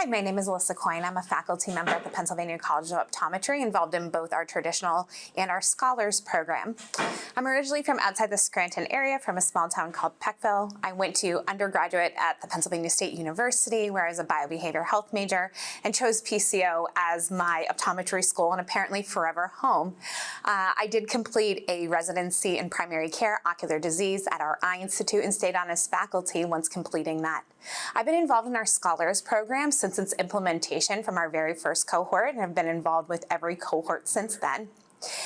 Hi, my name is Alyssa Coyne. I'm a faculty member at the Pennsylvania College of Optometry, involved in both our traditional and our scholars program. I'm originally from outside the Scranton area, from a small town called Peckville. I went to undergraduate at the Pennsylvania State University, where I was a biobehavioral health major, and chose PCO as my optometry school and apparently forever home. I did complete a residency in primary care ocular disease at our Eye Institute and stayed on as faculty once completing that. I've been involved in our scholars program since its implementation from our very first cohort, and have been involved with every cohort since then.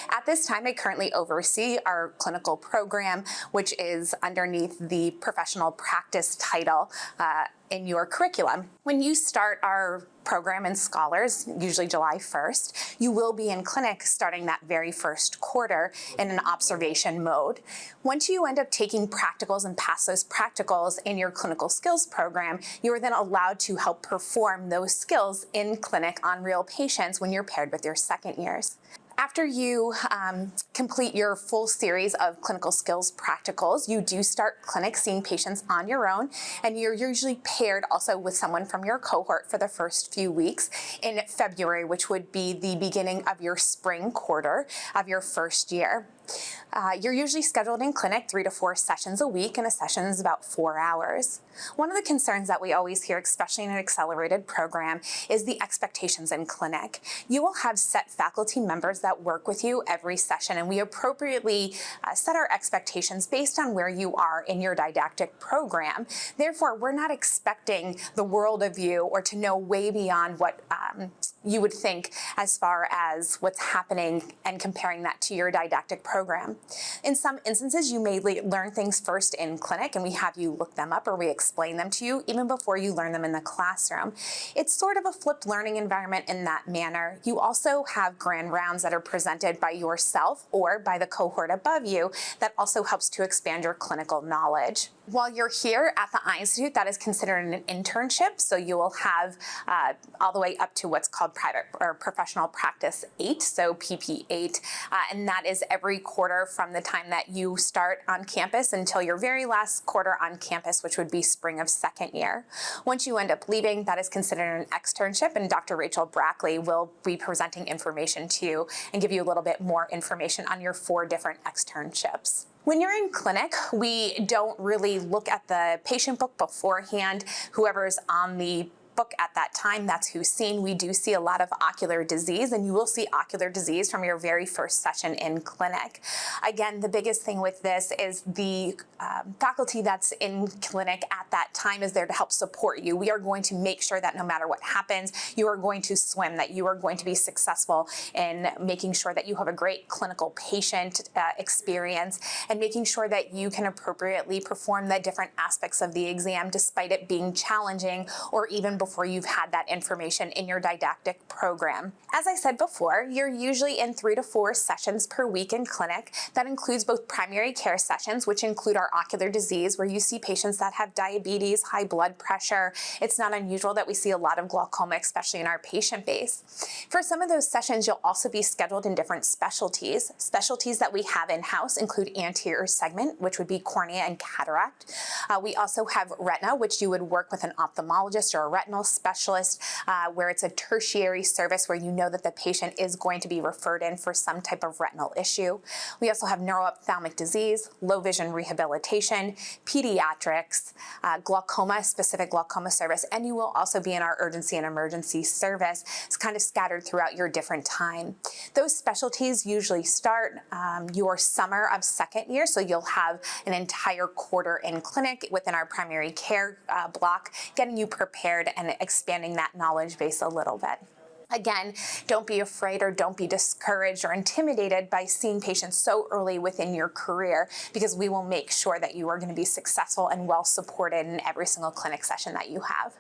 At this time, I currently oversee our clinical program, which is underneath the professional practice title in your curriculum. When you start our program in scholars, usually July 1st, you will be in clinic starting that very first quarter in an observation mode. Once you end up taking practicals and pass those practicals in your clinical skills program, you are then allowed to help perform those skills in clinic on real patients when you're paired with your second years. After you complete your full series of clinical skills practicals, you do start clinic seeing patients on your own, and you're usually paired also with someone from your cohort for the first few weeks in February, which would be the beginning of your spring quarter of your first year. You're usually scheduled in clinic 3 to 4 sessions a week, and a session is about 4 hours. One of the concerns that we always hear, especially in an accelerated program, is the expectations in clinic. You will have set faculty members that work with you every session, and we appropriately set our expectations based on where you are in your didactic program. Therefore, we're not expecting the world of you or to know way beyond what you would think as far as what's happening and comparing that to your didactic program. In some instances, you may learn things first in clinic, and we have you look them up or we explain them to you even before you learn them in the classroom. It's sort of a flipped learning environment in that manner. You also have grand rounds that are presented by yourself or by the cohort above you that also helps to expand your clinical knowledge. While you're here at the Eye Institute, that is considered an internship, so you will have all the way up to what's called private or professional practice 8, so PP8, and that is every quarter from the time that you start on campus until your very last quarter on campus, which would be spring of second year. Once you end up leaving, that is considered an externship, and Dr. Rachel Brackley will be presenting information to you and give you a little bit more information on your 4 different externships. When you're in clinic, we don't really look at the patient book beforehand. Whoever's on the book at that time, that's who's seen. We do see a lot of ocular disease, and you will see ocular disease from your very first session in clinic. Again, the biggest thing with this is the faculty that's in clinic at that time is there to help support you. We are going to make sure that no matter what happens, you are going to swim, that you are going to be successful in making sure that you have a great clinical patient experience, and making sure that you can appropriately perform the different aspects of the exam despite it being challenging or even before you've had that information in your didactic program. As I said before, you're usually in 3 to 4 sessions per week in clinic. That includes both primary care sessions, which include our ocular disease, where you see patients that have diabetes, high blood pressure. It's not unusual that we see a lot of glaucoma, especially in our patient base. For some of those sessions, you'll also be scheduled in different specialties. Specialties that we have in-house include anterior segment, which would be cornea and cataract. We also have retina, which you would work with an ophthalmologist or a retinal specialist, where it's a tertiary service where you know that the patient is going to be referred in for some type of retinal issue. We also have neuroophthalmic disease, low vision rehabilitation, pediatrics, glaucoma, specific glaucoma service, and you will also be in our urgency and emergency service. It's kind of scattered throughout your different time. Those specialties usually start your summer of second year, so you'll have an entire quarter in clinic within our primary care block, getting you prepared and expanding that knowledge base a little bit. Again, don't be afraid or don't be discouraged or intimidated by seeing patients so early within your career, because we will make sure that you are going to be successful and well supported in every single clinic session that you have.